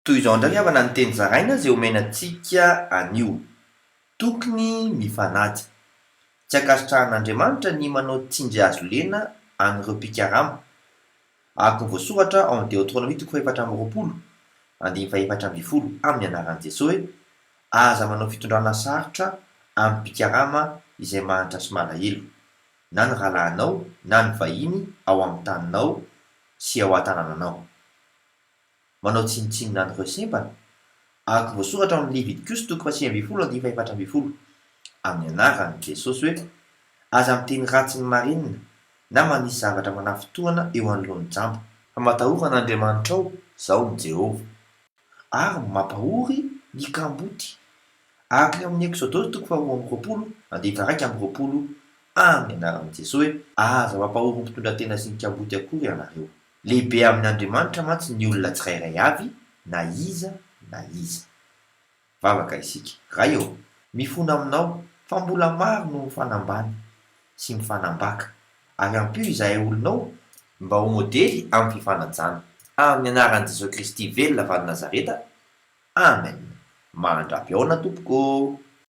Toy izao ndraiky avana ny teny zaraina zay omenantsika anio. Tokony mifanaja. Tsy ankasitrahan'Andriamanitra ny manao tsindry azo lena an'ireo mpikarama. Araka ny voasoratra ao amin'ny Deutéronome 4:20 amin'ny anaran'i Jesosy hoe aza manao fitondrana sarotra amin'ny mpikarama izay mahantra sy malahelo, na ny rahalahinao na ny vahiny ao amin'ny taninao sy ao an-tanànanao. Manao tsinitsinina an'ireo sempana araka ny voasoratra ao amin'ny Levitikosy 20:20 amin'ny anaran'i Jesosy hoe aza miteny ratsy ny marinina na manisy zavatra manafi-tohana eo anoloan'ny jambo. Fa matahora an'Andriamanitra ao, zao ny Jehova, ary mampahory ny kamboty. Araka ny amin'ny Exodosy 4:20 amin'ny anaran'i Jesosy hoe aza mampahory ny mpitondra-tena sy ny kamboty akory ianareo. Lehibe amin'ny Andriamanitra mantsy ny olona tsirairay avy, na iza na iza. Vavaka isika, ray eo, mifona aminao fa mbola maro no mifanambany sy mifanambaka, ary ampio izahay olonao mba ho modely amin'ny fifanajana. Amin'ny anaran'i Jesosy Kristy velona avy any Nazareta. Amen. Mandrapy ao na tompoko.